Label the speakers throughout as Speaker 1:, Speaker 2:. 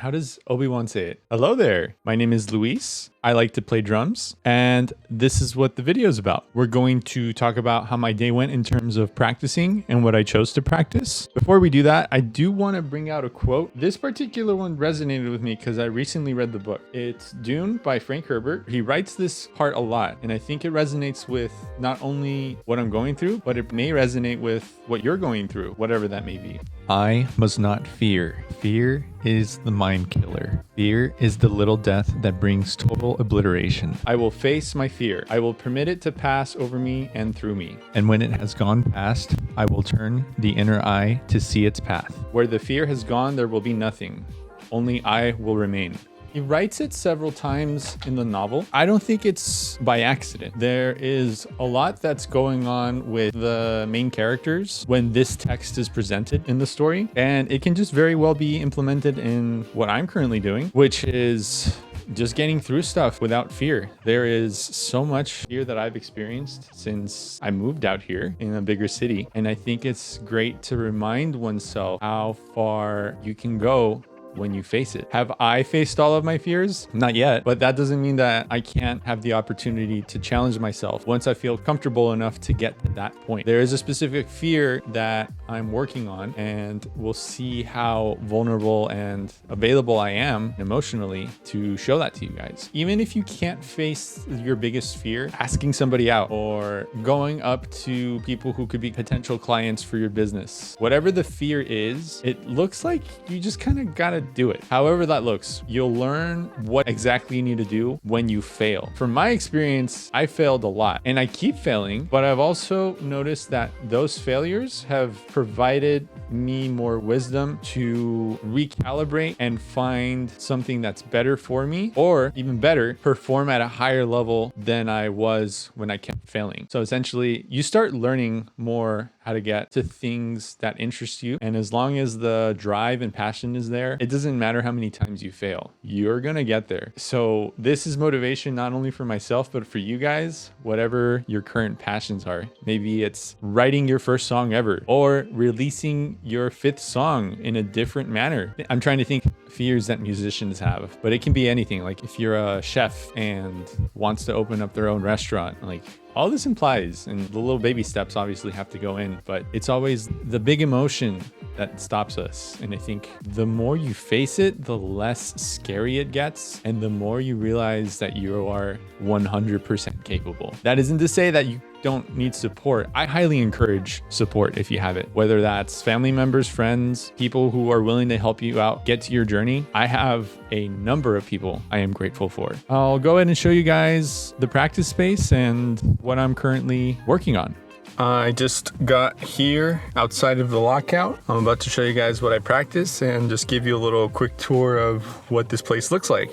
Speaker 1: How does Obi-Wan say it? Hello there. My name is Luis. I like to play drums, and this is what the video is about. We're going to talk about how my day went in terms of practicing and what I chose to practice. Before we do that, I do want to bring out a quote. This particular one resonated with me because I recently read the book. It's Dune by Frank Herbert. He writes this part a lot, and I think it resonates with not only what I'm going through, but it may resonate with what you're going through, whatever that may be. I must not fear. Fear is the mind killer. Fear is the little death that brings total obliteration. I will face my fear. I will permit it to pass over me and through me. And when it has gone past, I will turn the inner eye to see its path. Where the fear has gone, there will be nothing. Only I will remain. He writes it several times in the novel. I don't think it's by accident. There is a lot that's going on with the main characters when this text is presented in the story, and it can just very well be implemented in what I'm currently doing, which is just getting through stuff without fear. There is so much fear that I've experienced since I moved out here in a bigger city, and I think it's great to remind oneself how far you can go when you face it. Have I faced all of my fears? Not yet, but that doesn't mean that I can't have the opportunity to challenge myself once I feel comfortable enough to get to that point. There is a specific fear that I'm working on, and we'll see how vulnerable and available I am emotionally to show that to you guys. Even if you can't face your biggest fear, asking somebody out or going up to people who could be potential clients for your business, whatever the fear is, it looks like you just kind of gotta do it. However that looks, you'll learn what exactly you need to do when you fail. From my experience, I failed a lot and I keep failing, but I've also noticed that those failures have provided me more wisdom to recalibrate and find something that's better for me, or even better, perform at a higher level than I was when I kept failing. So essentially, you start learning more how to get to things that interest you. And as long as the drive and passion is there, it doesn't matter how many times you fail, you're gonna get there. So this is motivation not only for myself, but for you guys, whatever your current passions are. Maybe it's writing your first song ever, or releasing your 5th song in a different manner. I'm trying to think fears that musicians have, but it can be anything. Like if you're a chef and wants to open up their own restaurant, like all this implies, and the little baby steps obviously have to go in, but it's always the big emotion that stops us. And I think the more you face it, the less scary it gets, and the more you realize that you are 100% capable. That isn't to say that you don't need support. I highly encourage support if you have it, whether that's family members, friends, people who are willing to help you out, get to your journey. I have a number of people I am grateful for. I'll go ahead and show you guys the practice space and what I'm currently working on. I just got here outside of the lockout. I'm about to show you guys what I practice and just give you a little quick tour of what this place looks like.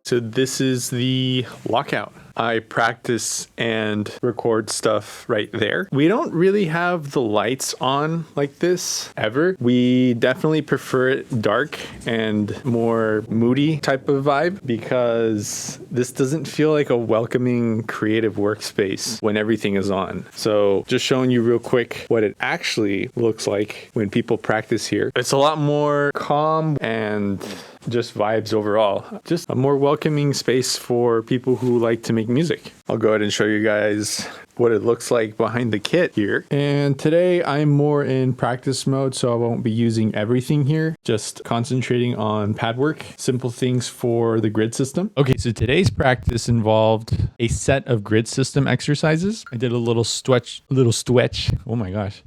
Speaker 1: So this is the lockout. I practice and record stuff right there. We don't really have the lights on like this ever. We definitely prefer it dark and more moody type of vibe, because this doesn't feel like a welcoming creative workspace when everything is on. So just showing you real quick what it actually looks like when people practice here. It's a lot more calm and just vibes overall. Just a more welcoming space for people who like to make music. I'll go ahead and show you guys what it looks like behind the kit here. And today I'm more in practice mode, so I won't be using everything here, just concentrating on pad work, simple things for the grid system. Okay, so today's practice involved a set of grid system exercises. I did a little stretch. Oh my gosh.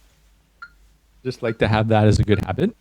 Speaker 1: Just like to have that as a good habit.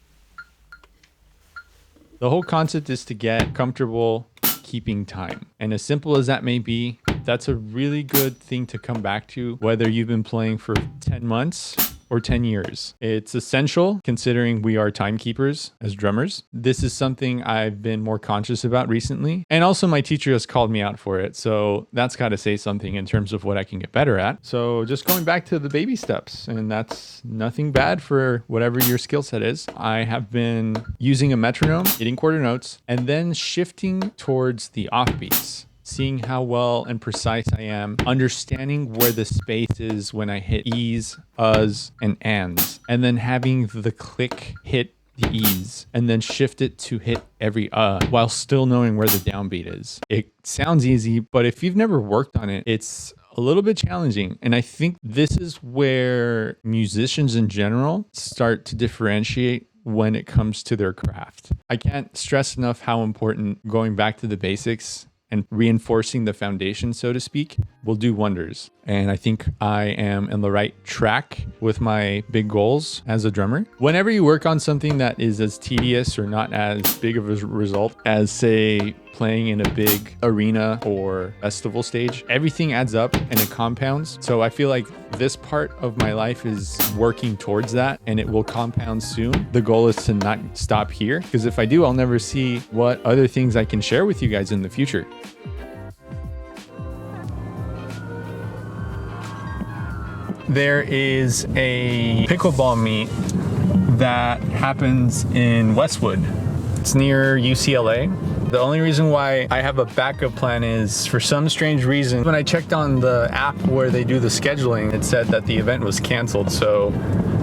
Speaker 1: The whole concept is to get comfortable keeping time. And as simple as that may be, that's a really good thing to come back to, whether you've been playing for 10 months or 10 years. It's essential considering we are timekeepers as drummers. This is something I've been more conscious about recently. And also my teacher has called me out for it. So that's got to say something in terms of what I can get better at. So just going back to the baby steps, and that's nothing bad for whatever your skill set is. I have been using a metronome, hitting quarter notes, and then shifting towards the offbeats. seeing how well and precise I am, understanding where the space is when I hit E's, Us, and Ands, and then having the click hit the E's and then shift it to hit every while still knowing where the downbeat is. It sounds easy, but if you've never worked on it, it's a little bit challenging. And I think this is where musicians in general start to differentiate when it comes to their craft. I can't stress enough how important going back to the basics and reinforcing the foundation, so to speak, will do wonders. And I think I am in the right track with my big goals as a drummer. Whenever you work on something that is as tedious or not as big of a result as, say, playing in a big arena or festival stage, everything adds up and it compounds. So I feel like this part of my life is working towards that, and it will compound soon. The goal is to not stop here, because if I do, I'll never see what other things I can share with you guys in the future. There is a pickleball meet that happens in Westwood. It's near UCLA. The only reason why I have a backup plan is, for some strange reason, when I checked on the app where they do the scheduling, it said that the event was canceled. So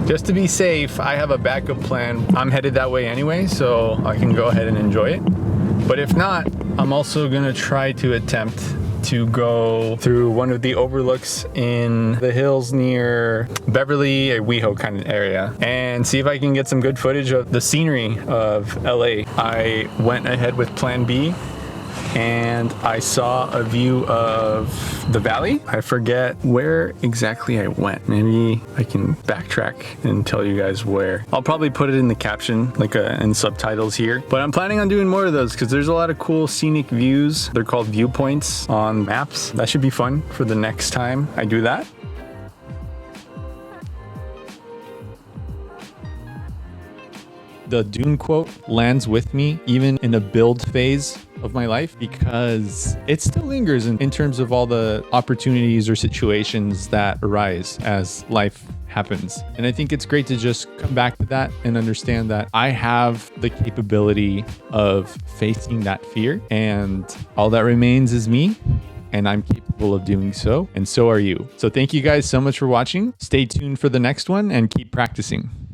Speaker 1: just to be safe, I have a backup plan. I'm headed that way anyway, so I can go ahead and enjoy it. But if not, I'm also gonna try to attempt to go through one of the overlooks in the hills near Beverly, a WeHo kind of area, and see if I can get some good footage of the scenery of LA. I went ahead with plan B, and I saw a view of the valley. I forget where exactly I went. Maybe I can backtrack and tell you guys where. I'll probably put it in the caption, like in subtitles here. But I'm planning on doing more of those because there's a lot of cool scenic views. They're called viewpoints on maps. That should be fun for the next time I do that. The Dune quote lands with me even in a build phase of my life, because it still lingers in terms of all the opportunities or situations that arise as life happens. And I think it's great to just come back to that and understand that I have the capability of facing that fear, and all that remains is me. And I'm capable of doing so, and so are you. So thank you guys so much for watching. Stay tuned for the next one and keep practicing.